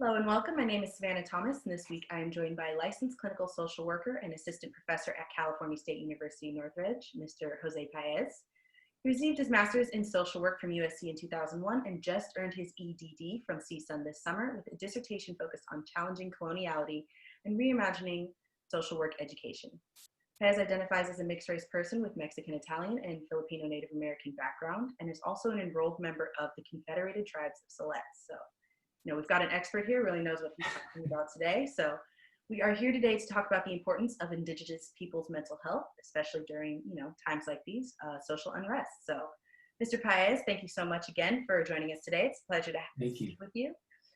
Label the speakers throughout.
Speaker 1: Hello and welcome. My name is Savannah Thomas, and this week I am joined by licensed clinical social worker and assistant professor at California State University Northridge, Mr. José Paez. He received his master's in social work from USC in 2001 and just earned his EDD from CSUN this summer with a dissertation focused on challenging coloniality and reimagining social work education. Paez identifies as a mixed-race person with Mexican, Italian, and Filipino Native American background, and is also an enrolled member of the Confederated Tribes of Siletz. So, we've got an expert here, really knows what he's talking about today. So we are here today to talk about the importance of Indigenous people's mental health, especially during, times like these, social unrest. So Mr. Paez, thank you so much again for joining us today. It's a pleasure to speak with you.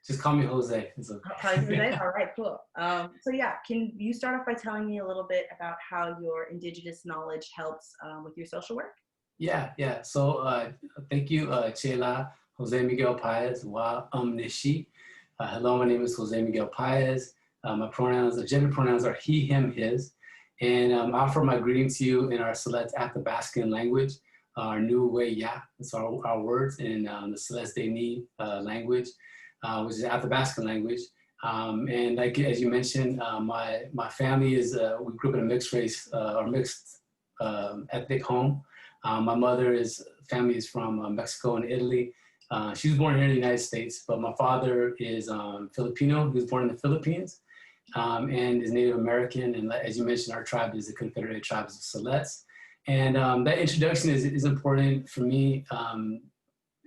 Speaker 2: Just call me Jose.
Speaker 1: Jose? All right, cool. Can you start off by telling me a little bit about how your Indigenous knowledge helps with your social work?
Speaker 2: Yeah. So thank you, Chela. Jose Miguel Paez, wa Nishi. Hello, my name is Jose Miguel Paez. My gender pronouns are he, him, his. And I offer my greeting to you in our Siletz Athabascan language, our new way, yeah. It's our words in the Siletz Deni language, which is Athabascan language. And like as you mentioned, my family is, we grew up in a mixed race or mixed ethnic home. My mother's family is from Mexico and Italy. She was born here in the United States, but my father is Filipino. He was born in the Philippines and is Native American. And as you mentioned, our tribe is the Confederated Tribes of Siletz. And that introduction is important for me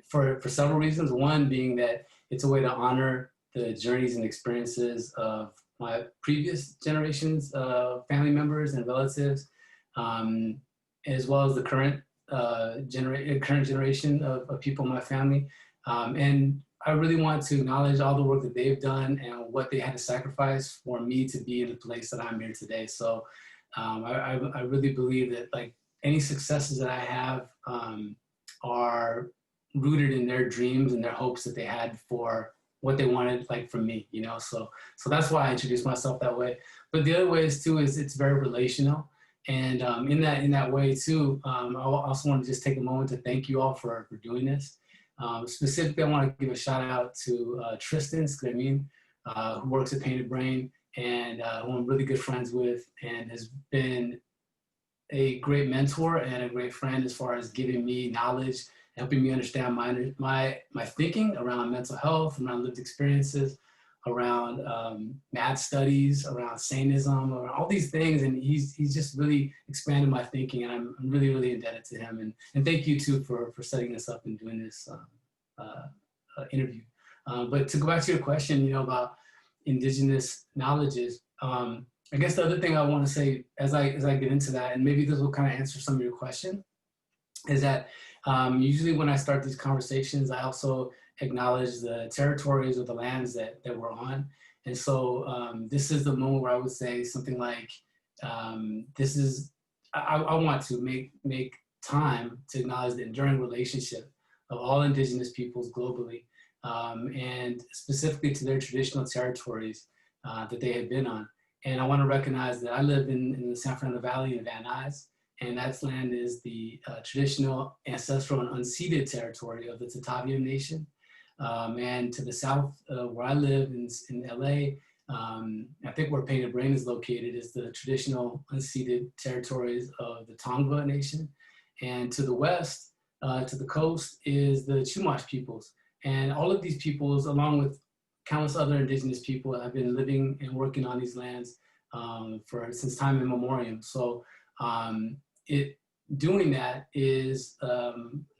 Speaker 2: for several reasons. One being that it's a way to honor the journeys and experiences of my previous generations of family members and relatives, as well as the current generation of people in my family. And I really want to acknowledge all the work that they've done and what they had to sacrifice for me to be in the place that I'm here today. So I really believe that like any successes that I have are rooted in their dreams and their hopes that they had for what they wanted like from me, so that's why I introduced myself that way. But the other way is it's very relational. And in that way too, I also want to just take a moment to thank you all for doing this. Specifically, I want to give a shout out to Tristan Sklemin, who works at Painted Brain and who I'm really good friends with and has been a great mentor and a great friend as far as giving me knowledge, helping me understand my thinking around mental health, around lived experiences, around mad studies, around sanism, around all these things. And he's just really expanded my thinking, and I'm really, really indebted to him. And thank you too for setting this up and doing this interview. But to go back to your question, about Indigenous knowledges, I guess the other thing I want to say as I get into that, and maybe this will kind of answer some of your question, is that usually when I start these conversations, I also acknowledge the territories or the lands that we're on. And so this is the moment where I would say something like, I want to make time to acknowledge the enduring relationship of all Indigenous peoples globally, and specifically to their traditional territories that they have been on. And I want to recognize that I live in the San Fernando Valley in Van Nuys, and that land is the traditional, ancestral, and unceded territory of the Tataviam Nation. And to the south, where I live in LA, I think where Painted Brain is located is the traditional unceded territories of the Tongva Nation. And to the west, to the coast, is the Chumash peoples. And all of these peoples, along with countless other Indigenous people, have been living and working on these lands since time immemorial. So doing that is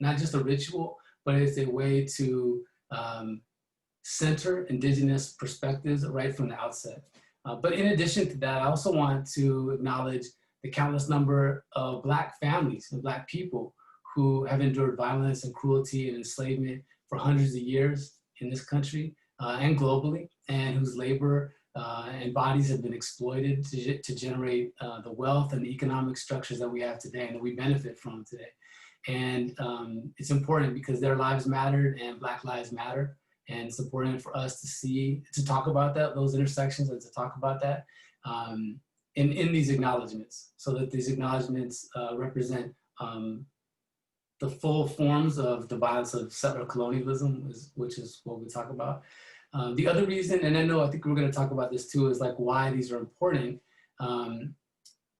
Speaker 2: not just a ritual, but it's a way to center Indigenous perspectives right from the outset. But in addition to that, I also want to acknowledge the countless number of Black families and Black people who have endured violence and cruelty and enslavement for hundreds of years in this country and globally, and whose labor and bodies have been exploited to generate the wealth and the economic structures that we have today and that we benefit from today. And it's important because their lives mattered and Black lives matter. And it's important for us to talk about those intersections and to talk about that in these acknowledgements, so that these acknowledgements represent the full forms of the violence of settler colonialism, which is what we talk about. The other reason, and I think we're going to talk about this too, is like why these are important.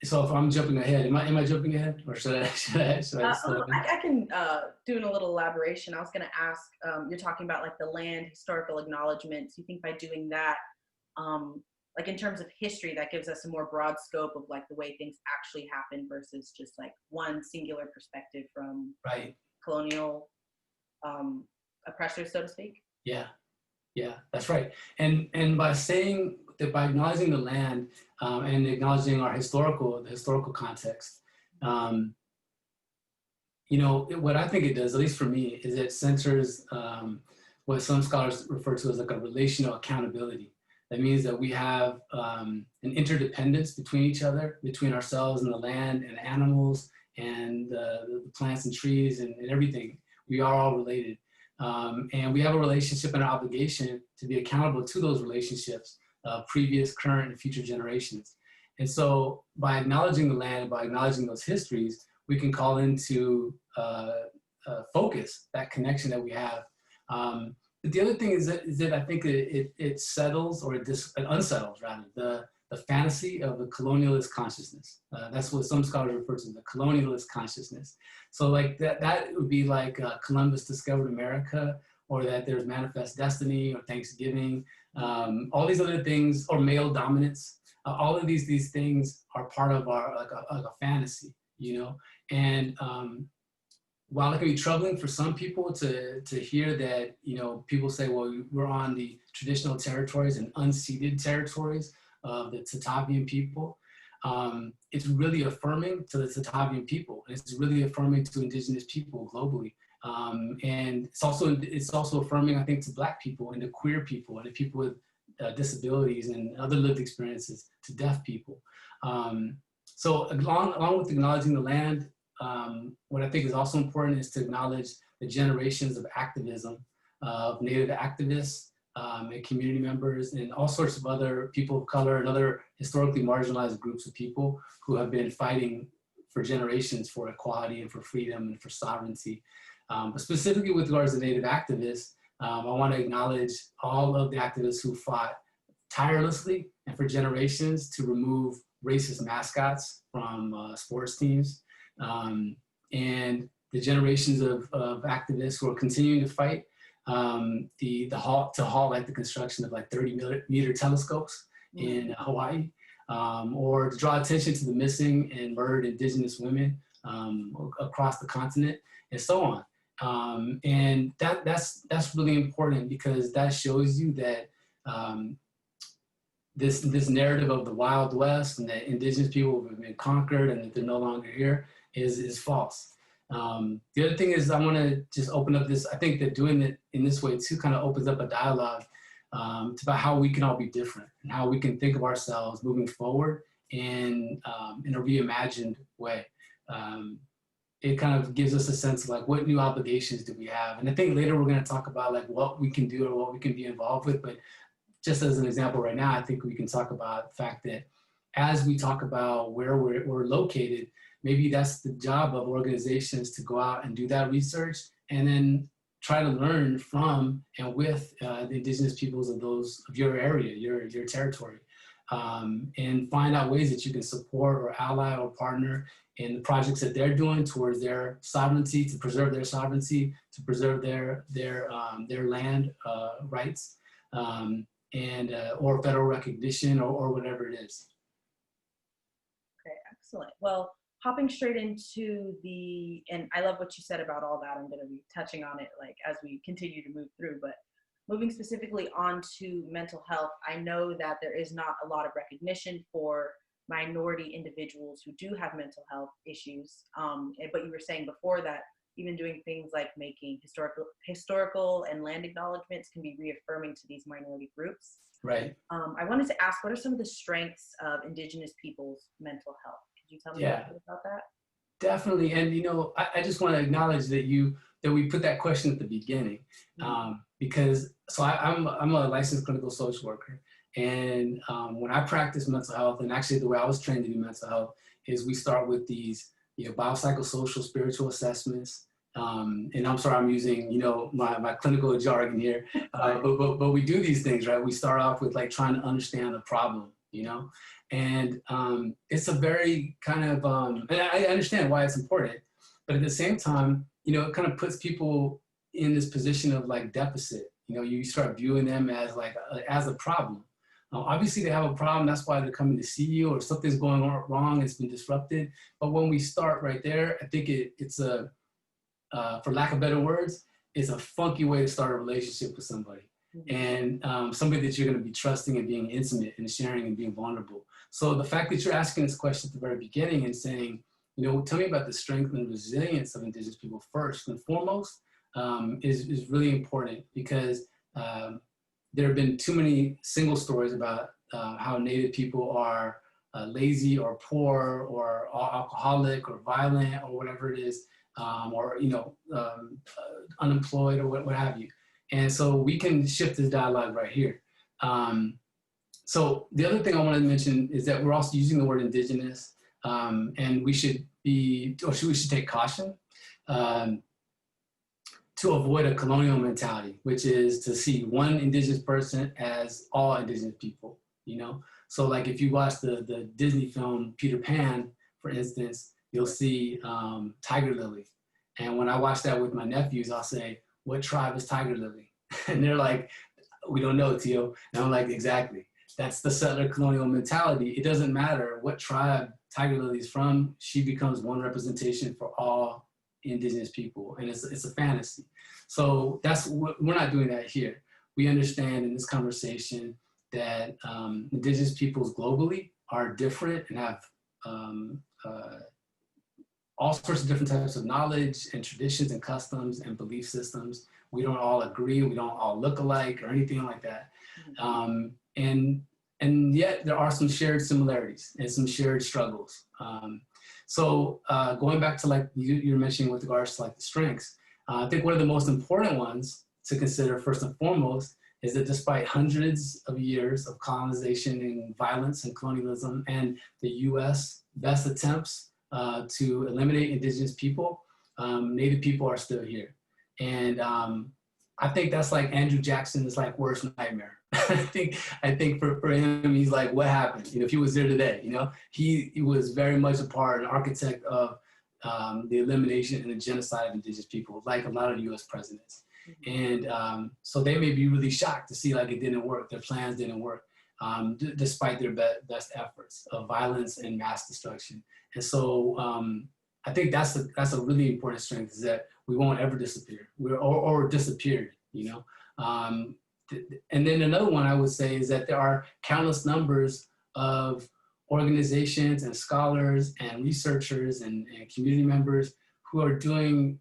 Speaker 2: So if I'm jumping ahead, am I jumping ahead, or should I slow down?
Speaker 1: I can do a little elaboration. I was going to ask, you're talking about like the land historical acknowledgements. You think by doing that, like in terms of history, that gives us a more broad scope of like the way things actually happen versus just like one singular perspective from
Speaker 2: Right.
Speaker 1: colonial oppressors, so to speak?
Speaker 2: Yeah, that's right. And by saying that, by acknowledging the land and acknowledging the historical context, what I think it does, at least for me, is it centers what some scholars refer to as like a relational accountability. That means that we have an interdependence between each other, between ourselves and the land and animals and the plants and trees and everything. We are all related. And we have a relationship and an obligation to be accountable to those relationships, previous, current, and future generations. And so by acknowledging the land and by acknowledging those histories, we can call into focus that connection that we have. But the other thing is that I think it settles, or it unsettles rather, the fantasy of the colonialist consciousness. That's what some scholars refer to as the colonialist consciousness. So like that would be like Columbus discovered America, or that there's manifest destiny or Thanksgiving, all these other things, or male dominance. All of these things are part of our like a fantasy, and while it can be troubling for some people to hear that, people say, well, we're on the traditional territories and unceded territories of the Tatavian people, it's really affirming to the Tatavian people. It's really affirming to Indigenous people globally. And it's also affirming, I think, to Black people and to queer people and to people with disabilities and other lived experiences, to deaf people. So along with acknowledging the land, what I think is also important is to acknowledge the generations of activism of Native activists and community members and all sorts of other people of color and other historically marginalized groups of people who have been fighting for generations for equality and for freedom and for sovereignty. But specifically with regards to Native activists, I want to acknowledge all of the activists who fought tirelessly and for generations to remove racist mascots from sports teams. And the generations of activists who are continuing to fight to halt like the construction of like 30-meter telescopes in Hawaii, or to draw attention to the missing and murdered Indigenous women across the continent, and so on. And that's really important, because that shows you that this narrative of the Wild West and that Indigenous people have been conquered and that they're no longer here is false. The other thing is, I want to just open up this. I think that doing it in this way too kind of opens up a dialogue about how we can all be different and how we can think of ourselves moving forward in a reimagined way. It kind of gives us a sense of like, what new obligations do we have? And I think later we're going to talk about like what we can do or what we can be involved with. But just as an example right now, I think we can talk about the fact that as we talk about where we're located, maybe that's the job of organizations to go out and do that research and then try to learn from and with the Indigenous peoples of your area, your territory, and find out ways that you can support or ally or partner in the projects that they're doing towards their sovereignty, to preserve their sovereignty, to preserve their land rights, and or federal recognition or whatever it is.
Speaker 1: Okay, excellent. Well, hopping straight into and I love what you said about all that. I'm going to be touching on it like as we continue to move through, but moving specifically onto mental health, I know that there is not a lot of recognition for minority individuals who do have mental health issues. But you were saying before that even doing things like making historical and land acknowledgements can be reaffirming to these minority groups.
Speaker 2: Right.
Speaker 1: I wanted to ask, what are some of the strengths of Indigenous people's mental health? Could you tell me a little bit about that?
Speaker 2: Definitely. And, I just want to acknowledge that we put that question at the beginning, because I'm a licensed clinical social worker. And when I practice mental health, and actually the way I was trained to do mental health is we start with these biopsychosocial spiritual assessments, And I'm sorry, I'm using, my clinical jargon here, but we do these things, right? We start off with like trying to understand the problem, and it's a very kind of, and I understand why it's important, but at the same time, it kind of puts people in this position of like deficit. You start viewing them as like as a problem. Obviously, they have a problem. That's why they're coming to see you, or something's going on wrong. It's been disrupted. But when we start right there, I think it's a, for lack of better words, it's a funky way to start a relationship with somebody, and somebody that you're going to be trusting and being intimate and sharing and being vulnerable. So the fact that you're asking this question at the very beginning and saying, tell me about the strength and resilience of Indigenous people first and foremost, is really important, because there have been too many single stories about how Native people are lazy or poor or alcoholic or violent or whatever it is, or unemployed or what have you. And so we can shift this dialogue right here. So the other thing I want to mention is that we're also using the word Indigenous, and we should take caution to avoid a colonial mentality, which is to see one Indigenous person as all Indigenous people, So like if you watch the Disney film Peter Pan, for instance, you'll see Tiger Lily. And when I watch that with my nephews, I'll say, what tribe is Tiger Lily? And they're like, we don't know, Tio. And I'm like, exactly. That's the settler colonial mentality. It doesn't matter what tribe Tiger Lily is from. She becomes one representation for all Indigenous people. And it's a fantasy. So we're not doing that here. We understand in this conversation that Indigenous peoples globally are different and have all sorts of different types of knowledge and traditions and customs and belief systems. We don't all agree. We don't all look alike or anything like that. And yet there are some shared similarities and some shared struggles. So going back to like you're mentioning with regards to like the strengths, I think one of the most important ones to consider first and foremost is that despite hundreds of years of colonization and violence and colonialism and the US best attempts to eliminate Indigenous people, Native people are still here. And I think that's like Andrew Jackson's like worst nightmare. I think for him, he's like, what happened? If he was there today, he was very much a part, an architect of the elimination and the genocide of Indigenous people, like a lot of US presidents. And so they may be really shocked to see like it didn't work, their plans didn't work, despite their best efforts of violence and mass destruction. And so I think that's a really important strength, is that we won't ever disappear, or disappeared, And then another one I would say is that there are countless numbers of organizations and scholars and researchers and community members who are doing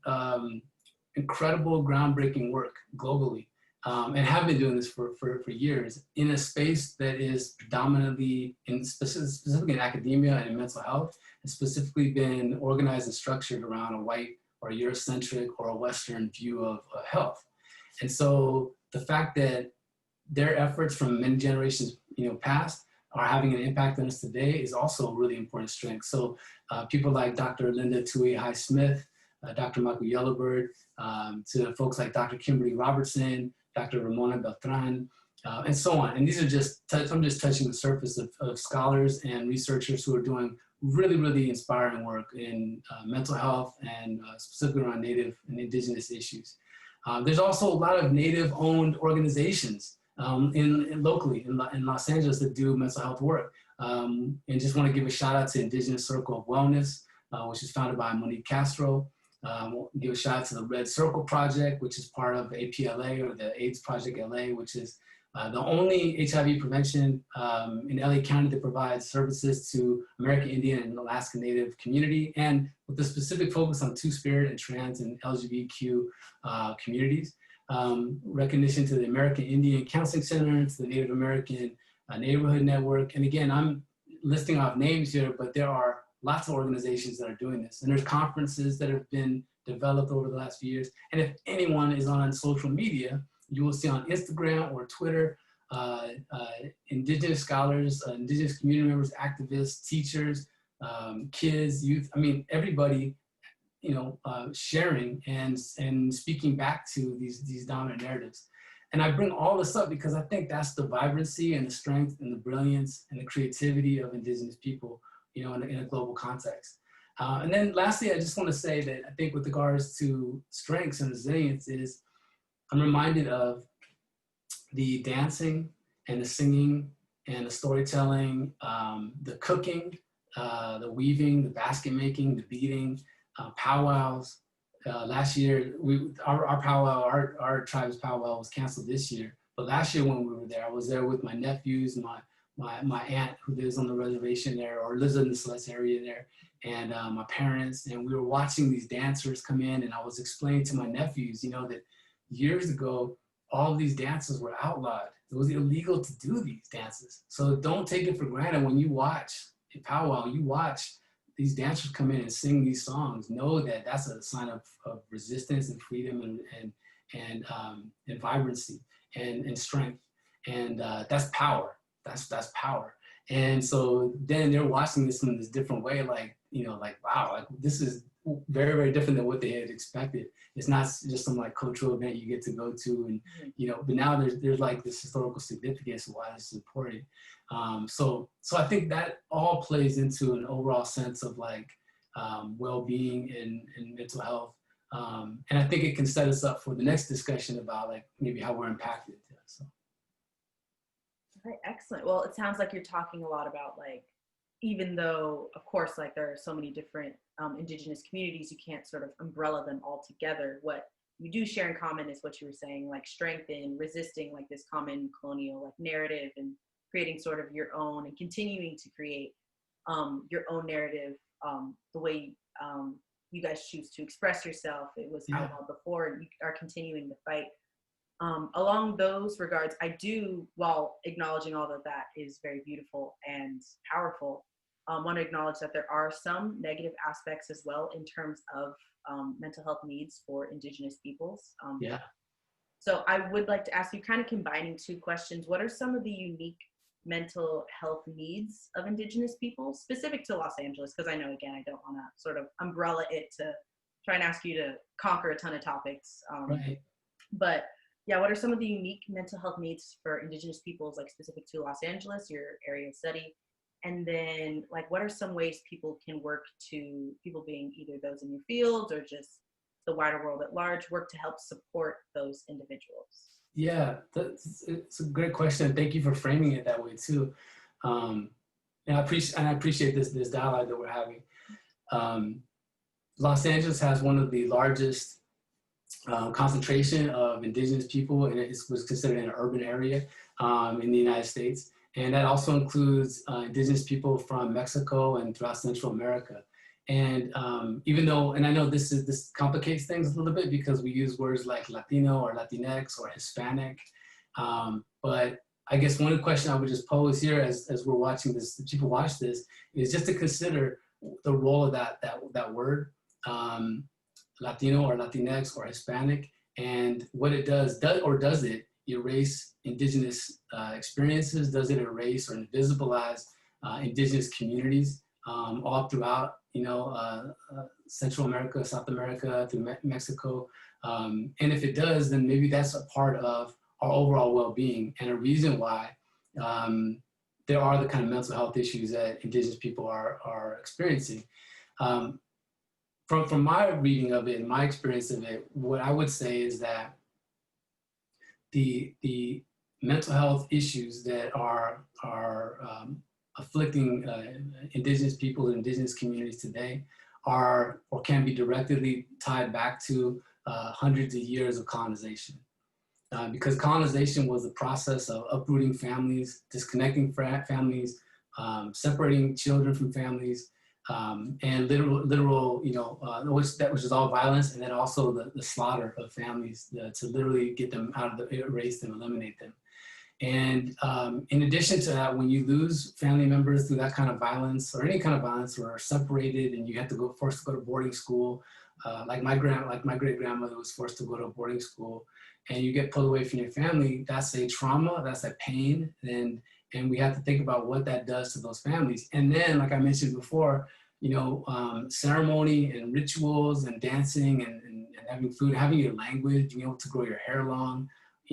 Speaker 2: incredible, groundbreaking work globally, and have been doing this for years in a space that is predominantly, specifically in academia and in mental health, and specifically been organized and structured around a white or Eurocentric or a Western view of health. And so the fact that their efforts from many generations past are having an impact on us today is also a really important strength. So people like Dr. Linda Tui-Highsmith, Dr. Michael Yellowbird, to folks like Dr. Kimberly Robertson, Dr. Ramona Beltran, and so on. And these are I'm just touching the surface of scholars and researchers who are doing really, really inspiring work in mental health and specifically around Native and Indigenous issues. There's also a lot of Native-owned organizations locally in Los Angeles that do mental health work. And just want to give a shout out to Indigenous Circle of Wellness, which is founded by Monique Castro. We'll give a shout out to the Red Circle Project, which is part of APLA, or the AIDS Project LA, which is the only HIV prevention in LA County that provides services to American Indian and Alaska Native community, and with a specific focus on Two-Spirit and trans and LGBTQ communities. Recognition to the American Indian Counseling Center, to the Native American Neighborhood Network. And again, I'm listing off names here, but there are lots of organizations that are doing this. And there's conferences that have been developed over the last few years. And if anyone is on social media, you will see on Instagram or Twitter, Indigenous scholars, Indigenous community members, activists, teachers, kids, youth, everybody sharing and speaking back to these dominant narratives. And I bring all this up because I think that's the vibrancy and the strength and the brilliance and the creativity of Indigenous people, in a global context. And then lastly, I just want to say that I think with regards to strengths and resilience is I'm reminded of the dancing and the singing and the storytelling, the cooking, the weaving, the basket making, the beading, powwows. Last year, our powwow, our tribe's powwow was canceled this year. But last year when we were there, I was there with my nephews, my aunt who lives on the reservation there or lives in the Celeste area there, and my parents, and we were watching these dancers come in, and I was explaining to my nephews, that years ago, all of these dances were outlawed. It was illegal to do these dances. So don't take it for granted when you watch a powwow, you watch these dancers come in and sing these songs. Know that that's a sign of resistance and freedom and vibrancy and strength. And that's power. That's power. And so then they're watching this in this different way, like wow, like this is very, very different than what they had expected. It's not just some like cultural event you get to go to, and but now there's like this historical significance of why this is important. So I think that all plays into an overall sense of like well-being and mental health, and I think it can set us up for the next discussion about like maybe how we're impacted. So.
Speaker 1: Right, excellent. Well, it sounds like you're talking a lot about like, even though, of course, like there are so many different Indigenous communities, you can't sort of umbrella them all together. What you do share in common is what you were saying, like strength in resisting like this common colonial like narrative and creating sort of your own and continuing to create your own narrative the way you guys choose to express yourself. It was outlawed before, and you are continuing the fight. Along those regards, I do, while acknowledging all of that is very beautiful and powerful, want to acknowledge that there are some negative aspects as well in terms of mental health needs for Indigenous peoples. So I would like to ask you, kind of combining two questions, what are some of the unique mental health needs of Indigenous people specific to Los Angeles? Because I know, again, I don't want to sort of umbrella it to try and ask you to conquer a ton of topics.
Speaker 2: Right.
Speaker 1: But yeah, what are some of the unique mental health needs for Indigenous peoples, like specific to Los Angeles, your area of study? And then like, what are some ways people can work to, people being either those in your fields or just the wider world at large, work to help support those individuals?
Speaker 2: Yeah, it's a great question. Thank you for framing it that way too. And I appreciate this dialogue that we're having. Los Angeles has one of the largest concentration of Indigenous people, and it was considered an urban area in the United States. And that also includes Indigenous people from Mexico and throughout Central America. And even though, and I know this complicates things a little bit because we use words like Latino or Latinx or Hispanic, but I guess one question I would just pose here as we're watching this, people watch this, is just to consider the role of that word, Latino or Latinx or Hispanic, and what it does it erase Indigenous experiences? Does it erase or invisibilize Indigenous communities all throughout, Central America, South America, through Mexico? And if it does, then maybe that's a part of our overall well-being and a reason why there are the kind of mental health issues that Indigenous people are experiencing. From my reading of it and my experience of it, what I would say is that the mental health issues that are afflicting Indigenous people and Indigenous communities today are or can be directly tied back to hundreds of years of colonization. Because colonization was the process of uprooting families, disconnecting families, separating children from families, and literal, which is all violence, and then also the slaughter of families to literally get them out of erase them, eliminate them. And in addition to that, when you lose family members through that kind of violence or any kind of violence, or are separated and you have to go forced to go to boarding school, like my great grandmother was forced to go to a boarding school, and you get pulled away from your family, that's a trauma, that's a pain, and we have to think about what that does to those families. And then, like I mentioned before, ceremony and rituals and dancing and having food, having your language, being able to grow your hair long,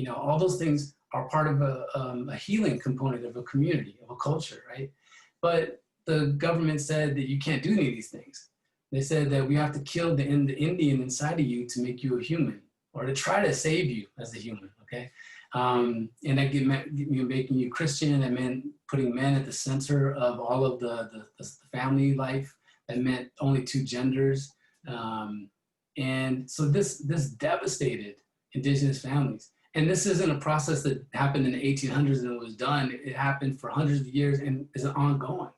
Speaker 2: all those things are part of a healing component of a community, of a culture, right? But the government said that you can't do any of these things. They said that we have to kill the Indian inside of you to make you a human, or to try to save you as a human, okay? And that meant making you Christian. That meant putting men at the center of all of the family life. That meant only two genders. And so this devastated Indigenous families. And this isn't a process that happened in the 1800s and it was done. It happened for hundreds of years and is ongoing.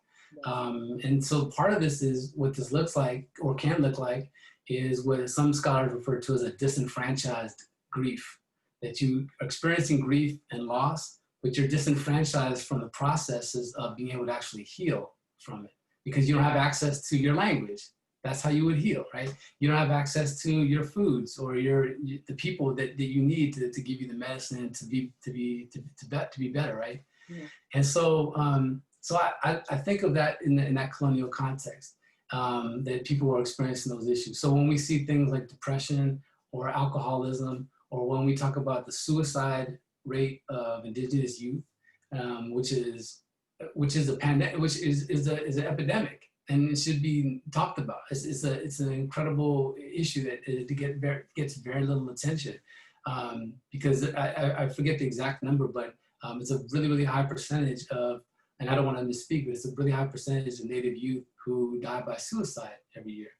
Speaker 2: And so part of this is what this looks like, or can look like, is what some scholars refer to as a disenfranchised grief. That you are experiencing grief and loss, but you're disenfranchised from the processes of being able to actually heal from it, because you don't have access to your language. That's how you would heal, right? You don't have access to your foods or the people that you need to give you the medicine to be better, right? Yeah. And so I think of that in that colonial context, that people were experiencing those issues. So when we see things like depression or alcoholism, or when we talk about the suicide rate of Indigenous youth, which is a pandemic, which is an epidemic, and it should be talked about. It's an incredible issue that gets very little attention, because I forget the exact number, but it's a really, really high percentage of, and I don't want to misspeak, but it's a really high percentage of Native youth who die by suicide every year.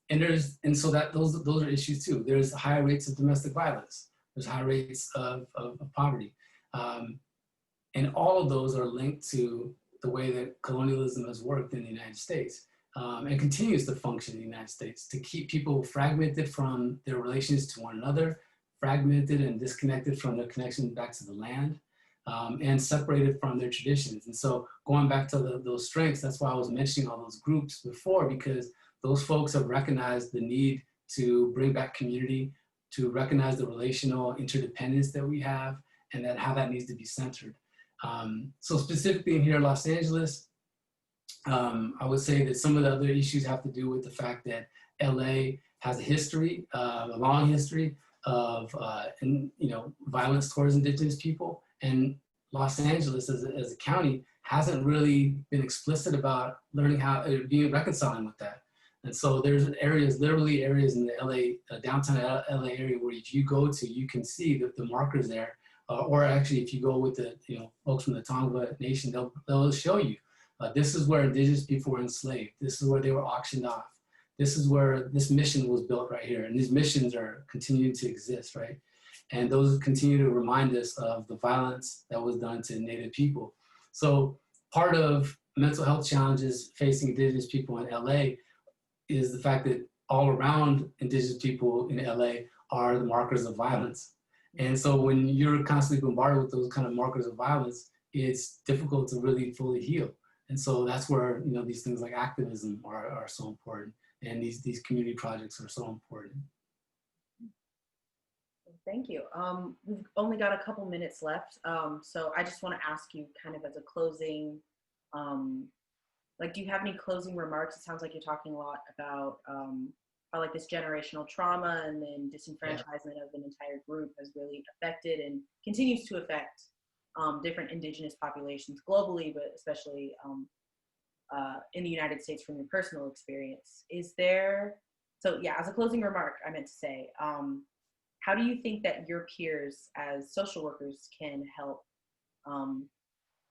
Speaker 2: And so those are issues too. There's higher rates of domestic violence. There's high rates of poverty. And all of those are linked to the way that colonialism has worked in the United States, and continues to function in the United States, to keep people fragmented from their relations to one another, fragmented and disconnected from their connection back to the land, and separated from their traditions. And so going back to those strengths, that's why I was mentioning all those groups before, because those folks have recognized the need to bring back community, to recognize the relational interdependence that we have, and how that needs to be centered. So specifically in here in Los Angeles, I would say that some of the other issues have to do with the fact that LA has a long history of violence towards Indigenous people, and Los Angeles as a county hasn't really been explicit about learning how reconciling with that. And so there's literally areas in the LA, downtown LA area, where if you go to, you can see the markers there. Or actually, if you go with the folks from the Tongva Nation, they'll show you, this is where Indigenous people were enslaved. This is where they were auctioned off. This is where this mission was built right here. And these missions are continuing to exist, right? And those continue to remind us of the violence that was done to Native people. So part of mental health challenges facing Indigenous people in LA is the fact that all around Indigenous people in LA are the markers of violence. And so when you're constantly bombarded with those kind of markers of violence, it's difficult to really fully heal. And so that's where these things like activism are so important, and these community projects are so important.
Speaker 1: Thank you. We've only got a couple minutes left, so I just want to ask you, kind of as a closing, do you have any closing remarks? It sounds like you're talking a lot about how like this generational trauma and then disenfranchisement of an entire group has really affected and continues to affect different Indigenous populations globally, but especially in the United States from your personal experience. As a closing remark, I meant to say, how do you think that your peers as social workers can help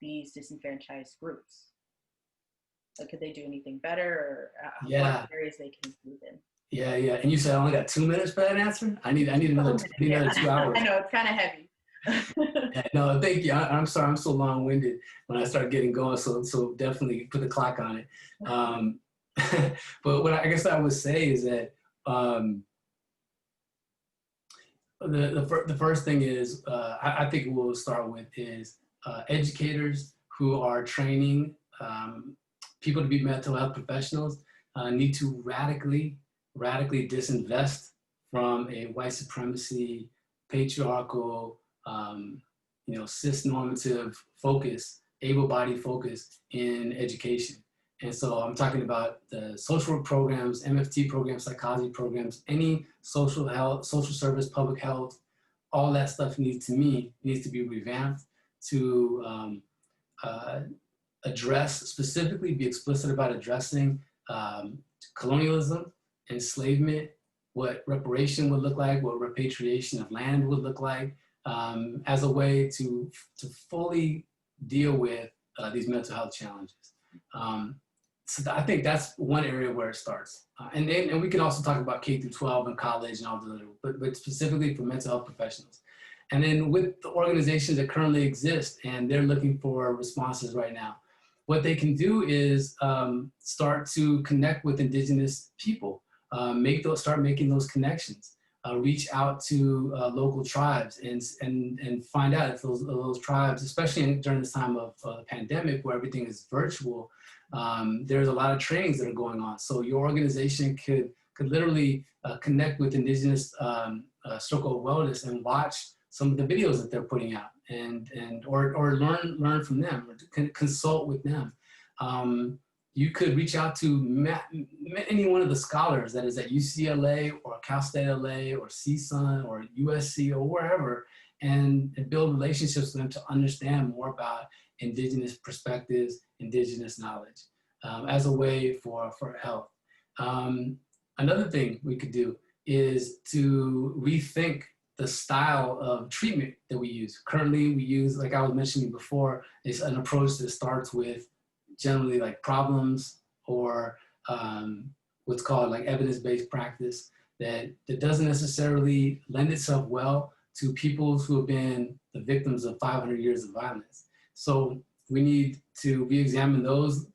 Speaker 1: these disenfranchised groups? Could they do anything better, or what areas they can improve in?
Speaker 2: Yeah. And you said I only got 2 minutes for that answer? I need another 2 hours.
Speaker 1: I know, it's kind of heavy.
Speaker 2: No, thank you. I'm sorry, I'm so long-winded when I start getting going, so definitely put the clock on it. But what I guess I would say is that the first thing is, I think we'll start with is educators who are training people to be mental health professionals need to radically disinvest from a white supremacy, patriarchal, cis-normative focus, able-bodied focus in education. And so I'm talking about the social work programs, MFT programs, psychology programs, any social health, social service, public health, all that stuff needs to be revamped to address, specifically be explicit about addressing colonialism, enslavement, what reparation would look like, what repatriation of land would look like, as a way to fully deal with these mental health challenges. So I think that's one area where it starts. And we can also talk about K through 12 and college and all the other, but specifically for mental health professionals. And then with the organizations that currently exist and they're looking for responses right now, what they can do is start to connect with Indigenous people, start making those connections, reach out to local tribes and find out if those tribes, especially during this time of the pandemic where everything is virtual, there's a lot of trainings that are going on. So your organization could literally connect with Indigenous Circle of Wellness and watch some of the videos that they're putting out or learn from them or consult with them. You could reach out to any one of the scholars that is at UCLA or Cal State LA or CSUN or USC or wherever and build relationships with them to understand more about Indigenous perspectives, Indigenous knowledge as a way for health. Another thing we could do is to rethink the style of treatment that we use. Currently, we use, like I was mentioning before, is an approach that starts with generally like problems or what's called like evidence-based practice that doesn't necessarily lend itself well to people who have been the victims of 500 years of violence. So we need to re-examine those,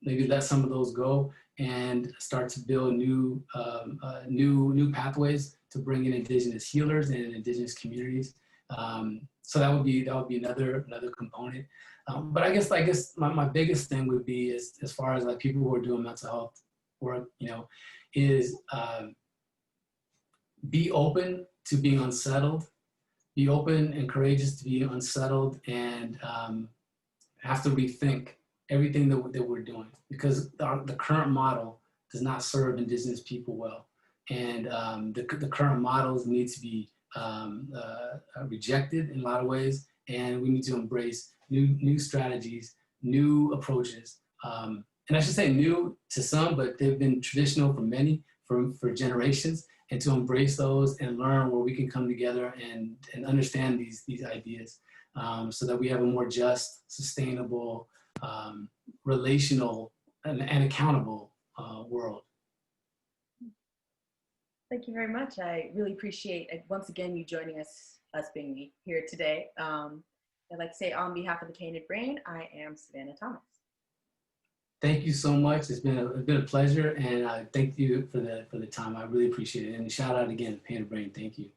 Speaker 2: maybe let some of those go and start to build new pathways to bring in Indigenous healers and Indigenous communities. So that would be another component. But I guess my biggest thing would be as far as like people who are doing mental health work, is be open to being unsettled, be open and courageous to be unsettled, and have to rethink everything that we're doing because the current model does not serve Indigenous people well. And the current models need to be rejected in a lot of ways, and we need to embrace new strategies, new approaches. And I should say new to some, but they've been traditional for many, for generations, and to embrace those and learn where we can come together and understand these ideas so that we have a more just, sustainable, relational, and accountable world.
Speaker 1: Thank you very much. I really appreciate, once again, you joining us being here today. I'd like to say on behalf of the Painted Brain, I am Savannah Thomas.
Speaker 2: Thank you so much. It's been a pleasure, and thank you for the time. I really appreciate it. And shout out again, Painted Brain. Thank you.